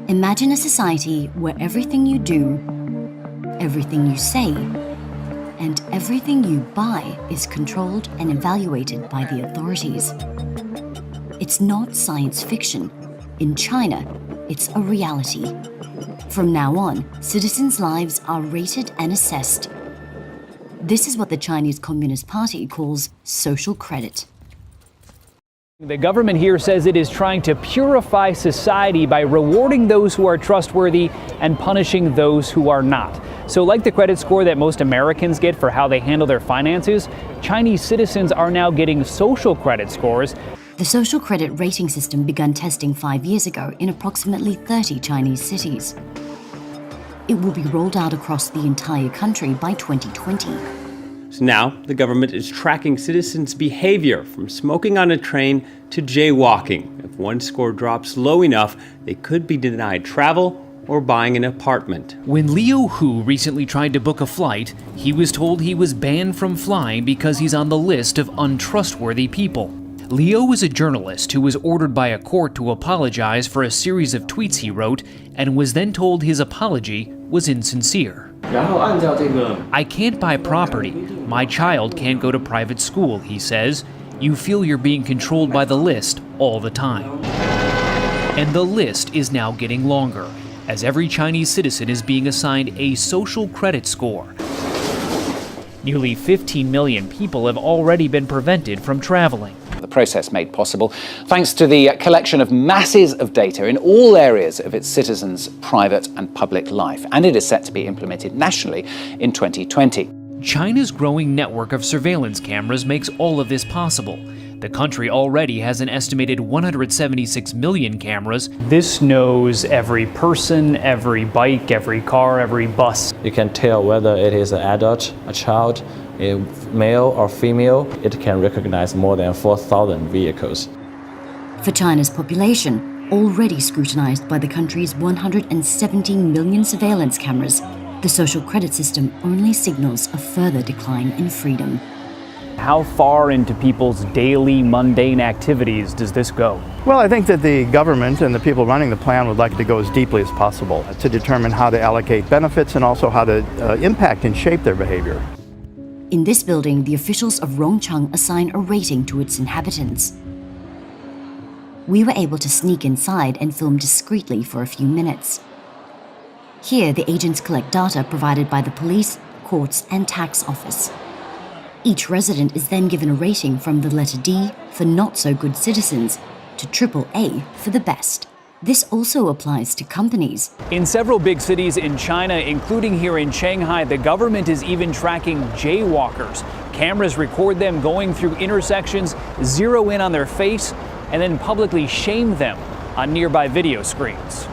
Imagine a society where everything you do, everything you say, and everything you buy is controlled and evaluated by the authorities. It's not science fiction. In China, it's a reality. From now on, citizens' lives are rated and assessed. This is what the Chinese Communist Party calls social credit. The government here says it is trying to purify society by rewarding those who are trustworthy and punishing those who are not. So like the credit score that most Americans get for how they handle their finances, Chinese citizens are now getting social credit scores. The social credit rating system began testing 5 years ago in approximately 30 Chinese cities. It will be rolled out across the entire country by 2020. So now, the government is tracking citizens' behavior from smoking on a train to jaywalking. If one score drops low enough, they could be denied travel or buying an apartment. When Liu Hu recently tried to book a flight, he was told he was banned from flying because he's on the list of untrustworthy people. Liu is a journalist who was ordered by a court to apologize for a series of tweets he wrote and was then told his apology was insincere. I can't buy property. My child can't go to private school, he says. You feel you're being controlled by the list all the time. And the list is now getting longer, as every Chinese citizen is being assigned a social credit score. Nearly 15 million people have already been prevented from traveling. The process made possible thanks to the collection of masses of data in all areas of its citizens' private and public life, and it is set to be implemented nationally in 2020. China's growing network of surveillance cameras makes all of this possible. The country already has an estimated 176 million cameras. This knows every person, every bike, every car, every bus. You can tell whether it is an adult, a child, a male or female. It can recognize more than 4,000 vehicles. For China's population, already scrutinized by the country's 117 million surveillance cameras, the social credit system only signals a further decline in freedom. How far into people's daily mundane activities does this go? Well, I think that the government and the people running the plan would like to go as deeply as possible to determine how to allocate benefits and also how to impact and shape their behavior. In this building, the officials of Rongcheng assign a rating to its inhabitants. We were able to sneak inside and film discreetly for a few minutes. Here, the agents collect data provided by the police, courts, and tax office. Each resident is then given a rating from the letter D for not-so-good citizens to AAA for the best. This also applies to companies. In several big cities in China, including here in Shanghai, the government is even tracking jaywalkers. Cameras record them going through intersections, zero in on their face, and then publicly shame them on nearby video screens.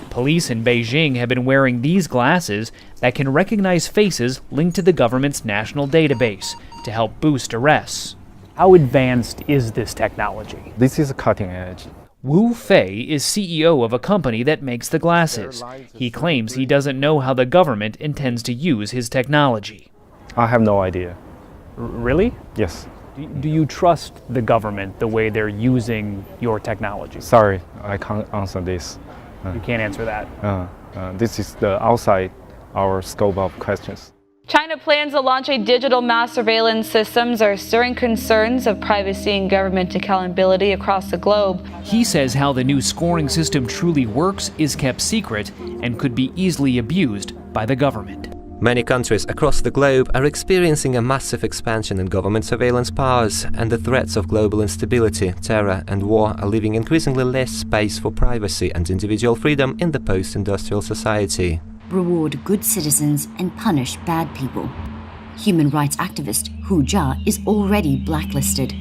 Police in Beijing have been wearing these glasses that can recognize faces linked to the government's national database to help boost arrests. How advanced is this technology? This is cutting edge. Wu Fei is CEO of a company that makes the glasses. He claims he doesn't know how the government intends to use his technology. I have no idea. Really? Yes. Do you trust the government the way they're using your technology? Sorry, I can't answer this. You can't answer that. This is outside our scope of questions. China plans to launch a digital mass surveillance systems are stirring concerns of privacy and government accountability across the globe. He says how the new scoring system truly works is kept secret and could be easily abused by the government. Many countries across the globe are experiencing a massive expansion in government surveillance powers, and the threats of global instability, terror and war are leaving increasingly less space for privacy and individual freedom in the post-industrial society. Reward good citizens and punish bad people. Human rights activist Hu Jia is already blacklisted.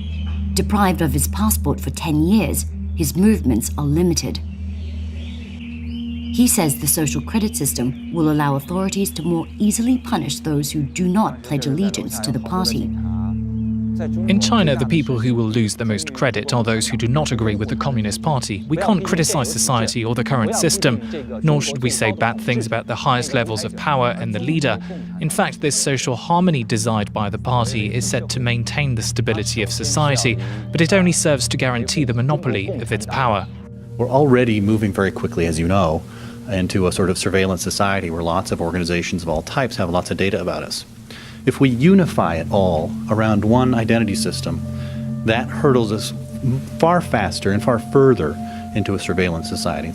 Deprived of his passport for 10 years, his movements are limited. He says the social credit system will allow authorities to more easily punish those who do not pledge allegiance to the party. In China, the people who will lose the most credit are those who do not agree with the Communist Party. We can't criticize society or the current system, nor should we say bad things about the highest levels of power and the leader. In fact, this social harmony desired by the party is said to maintain the stability of society, but it only serves to guarantee the monopoly of its power. We're already moving very quickly, as you know, into a sort of surveillance society where lots of organizations of all types have lots of data about us. If we unify it all around one identity system, that hurdles us far faster and far further into a surveillance society.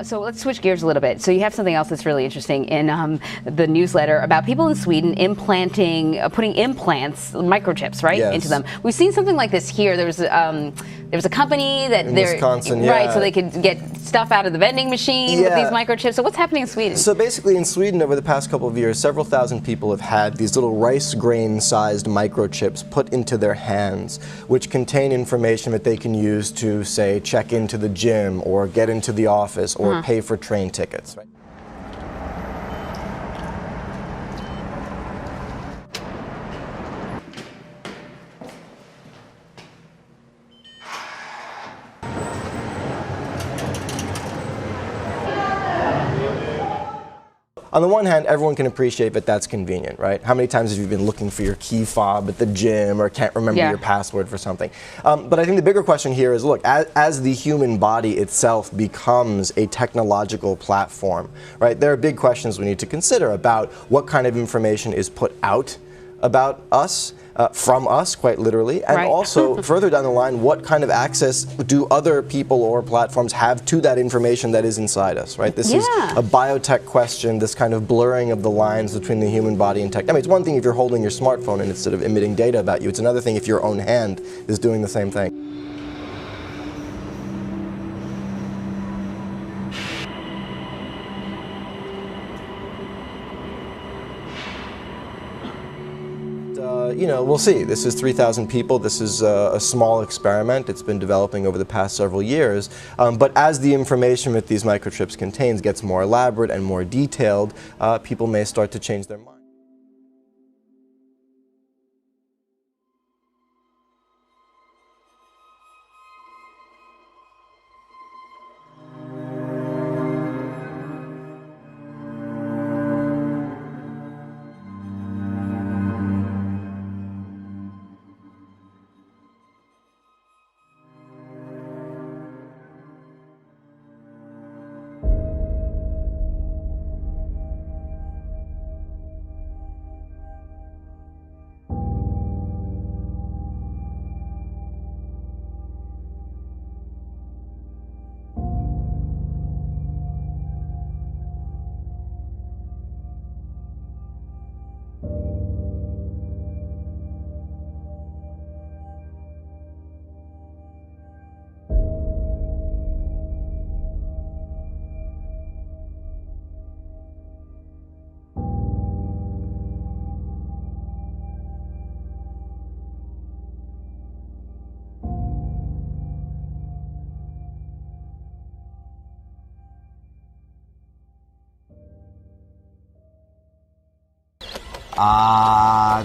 So let's switch gears a little bit. So you have something else that's really interesting in the newsletter about people in Sweden putting implants, microchips, right, Yes. into them. We've seen something like this here. There was a company that In Wisconsin, right, yeah. so they could get stuff out of the vending machine with Yeah. these microchips. So what's happening in Sweden? So basically in Sweden over the past couple of years, several thousand people have had these little rice grain sized microchips put into their hands, which contain information that they can use to, say, check into the gym or get into the office or pay for train tickets. Right? On the one hand, everyone can appreciate that that's convenient, right? How many times have you been looking for your key fob at the gym or can't remember your password for something? But I think the bigger question here is, look, as the human body itself becomes a technological platform, right, there are big questions we need to consider about what kind of information is put out about us, from us, quite literally, and also further down the line, what kind of access do other people or platforms have to that information that is inside us, right? This is a biotech question, this kind of blurring of the lines between the human body and tech. I mean, it's one thing if you're holding your smartphone and it's sort of emitting data about you. It's another thing if your own hand is doing the same thing. You know, we'll see. This is 3,000 people. This is a small experiment. It's been developing over the past several years. But as the information that these microchips contains gets more elaborate and more detailed, people may start to change their mind.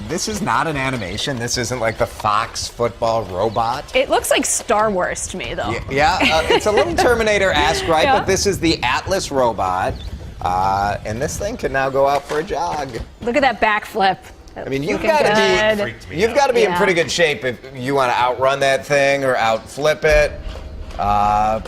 This is not an animation. This isn't like the Fox football robot. It looks like Star Wars to me, though. Yeah, it's a little Terminator-esque, right? But this is the Atlas robot, and this thing can now go out for a jog. Look at that backflip. I mean, you've got to be in pretty good shape if you want to outrun that thing or outflip it.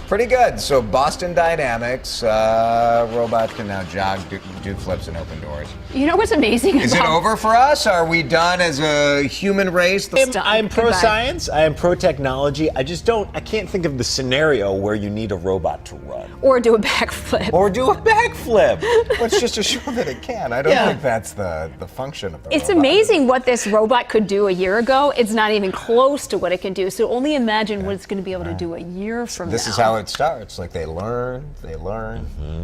Pretty good. So Boston Dynamics, robot can now jog, do flips, and open doors. You know what's amazing? Is it over for us? Are we done as a human race? I'm pro-science. I am pro-technology. I can't think of the scenario where you need a robot to run. Or do a backflip. Well, it's just to show that it can. I don't think that's the function of the It's robot. amazing what this robot could do a year ago. It's not even close to what it can do. So only imagine what it's going to be able to do a year from This now. is how it starts. Like they learn.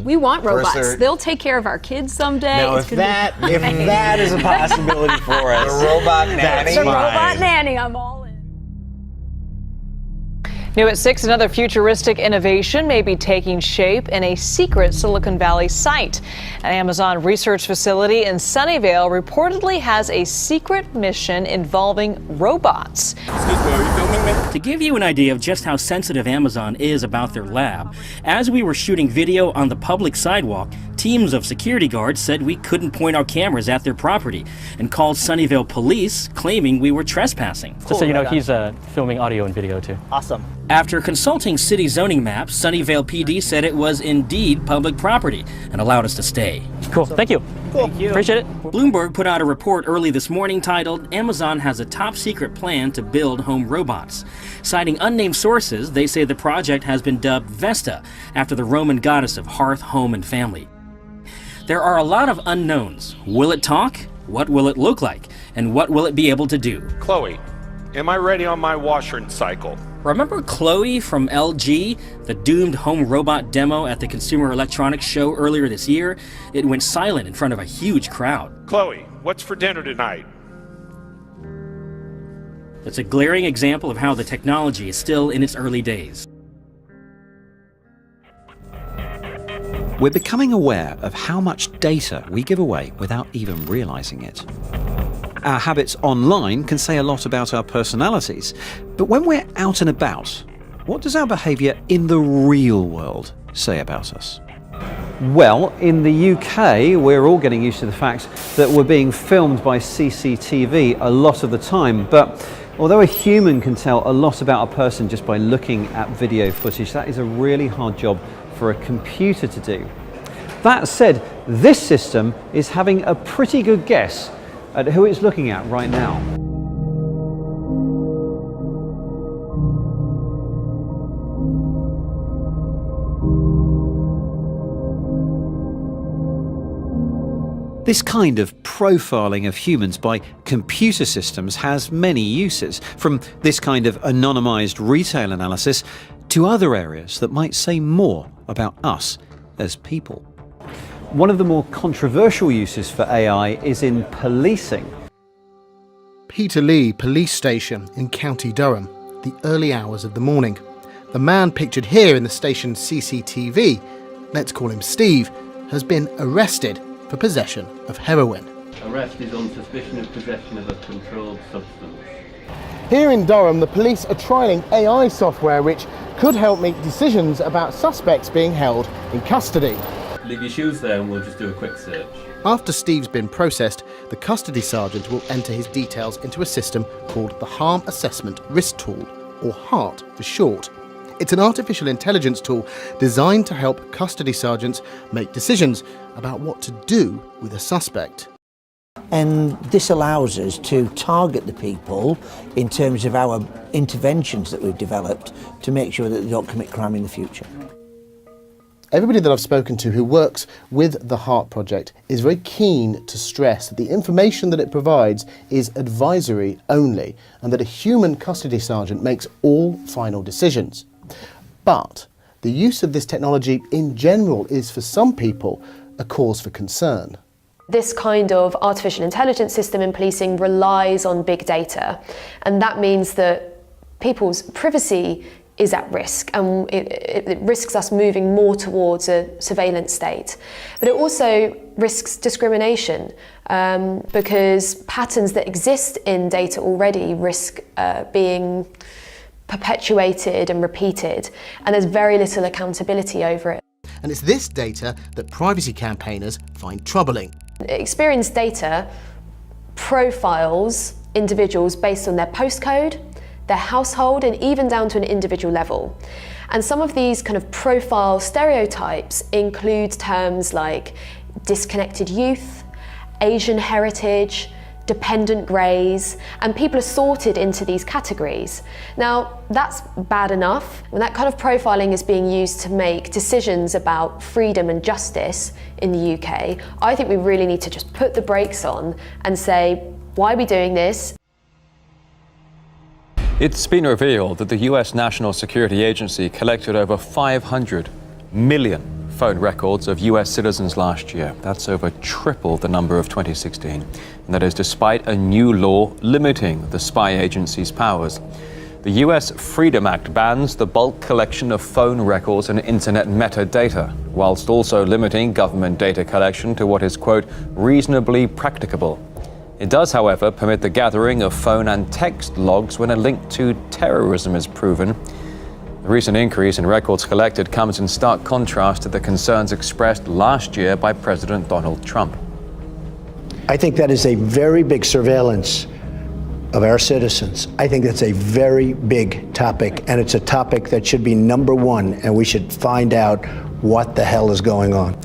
We want First robots. They'll take care of our kids someday. Now, It's if gonna that is a possibility for us, the robot nanny. It's a robot nanny. I'm all in. New at 6, another futuristic innovation may be taking shape in a secret Silicon Valley site. An Amazon research facility in Sunnyvale reportedly has a secret mission involving robots. To give you an idea of just how sensitive Amazon is about their lab, as we were shooting video on the public sidewalk, Teams of security guards said we couldn't point our cameras at their property and called Sunnyvale police claiming we were trespassing. Just so you know, he's filming audio and video too. Awesome. After consulting city zoning maps, Sunnyvale PD said it was indeed public property and allowed us to stay. Cool, thank you. Cool. Thank you. Appreciate it. Bloomberg put out a report early this morning titled, Amazon has a top secret plan to build home robots. Citing unnamed sources, they say the project has been dubbed Vesta, after the Roman goddess of hearth, home, and family. There are a lot of unknowns. Will it talk? What will it look like? And what will it be able to do? Chloe, am I ready on my washer cycle? Remember Chloe from LG, the doomed home robot demo at the Consumer Electronics Show earlier this year? It went silent in front of a huge crowd. Chloe, what's for dinner tonight? It's a glaring example of how the technology is still in its early days. We're becoming aware of how much data we give away without even realizing it. Our habits online can say a lot about our personalities, but when we're out and about, what does our behaviour in the real world say about us? Well, in the UK, we're all getting used to the fact that we're being filmed by CCTV a lot of the time, but although a human can tell a lot about a person just by looking at video footage, that is a really hard job for a computer to do. That said, this system is having a pretty good guess at who it's looking at right now. This kind of profiling of humans by computer systems has many uses, from this kind of anonymized retail analysis to other areas that might say more about us as people. One of the more controversial uses for AI is in policing. Peterlee Police Station in County Durham, the early hours of the morning. The man pictured here in the station's CCTV, let's call him Steve, has been arrested for possession of heroin. Arrest is on suspicion of possession of a controlled substance. Here in Durham, the police are trialling AI software which could help make decisions about suspects being held in custody. Leave your shoes there and we'll just do a quick search. After Steve's been processed, the custody sergeant will enter his details into a system called the Harm Assessment Risk Tool, or HART for short. It's an artificial intelligence tool designed to help custody sergeants make decisions about what to do with a suspect. And this allows us to target the people in terms of our interventions that we've developed to make sure that they don't commit crime in the future. Everybody that I've spoken to who works with the HART project is very keen to stress that the information that it provides is advisory only and that a human custody sergeant makes all final decisions. But the use of this technology in general is for some people a cause for concern. This kind of artificial intelligence system in policing relies on big data, and that means that people's privacy is at risk, and it risks us moving more towards a surveillance state. But it also risks discrimination because patterns that exist in data already risk being perpetuated and repeated, and there's very little accountability over it. And it's this data that privacy campaigners find troubling. Experience data profiles individuals based on their postcode, their household, and even down to an individual level. And some of these kind of profile stereotypes include terms like disconnected youth, Asian heritage, dependent greys, and people are sorted into these categories. Now, that's bad enough. When that kind of profiling is being used to make decisions about freedom and justice in the UK, I think we really need to just put the brakes on and say, why are we doing this? It's been revealed that the US National Security Agency collected over 500 million phone records of US citizens last year. That's over triple the number of 2016. And that is despite a new law limiting the spy agency's powers. The US Freedom Act bans the bulk collection of phone records and internet metadata, whilst also limiting government data collection to what is, quote, reasonably practicable. It does, however, permit the gathering of phone and text logs when a link to terrorism is proven. The recent increase in records collected comes in stark contrast to the concerns expressed last year by President Donald Trump. I think that is a very big surveillance of our citizens. I think that's a very big topic, and it's a topic that should be number one, and we should find out what the hell is going on.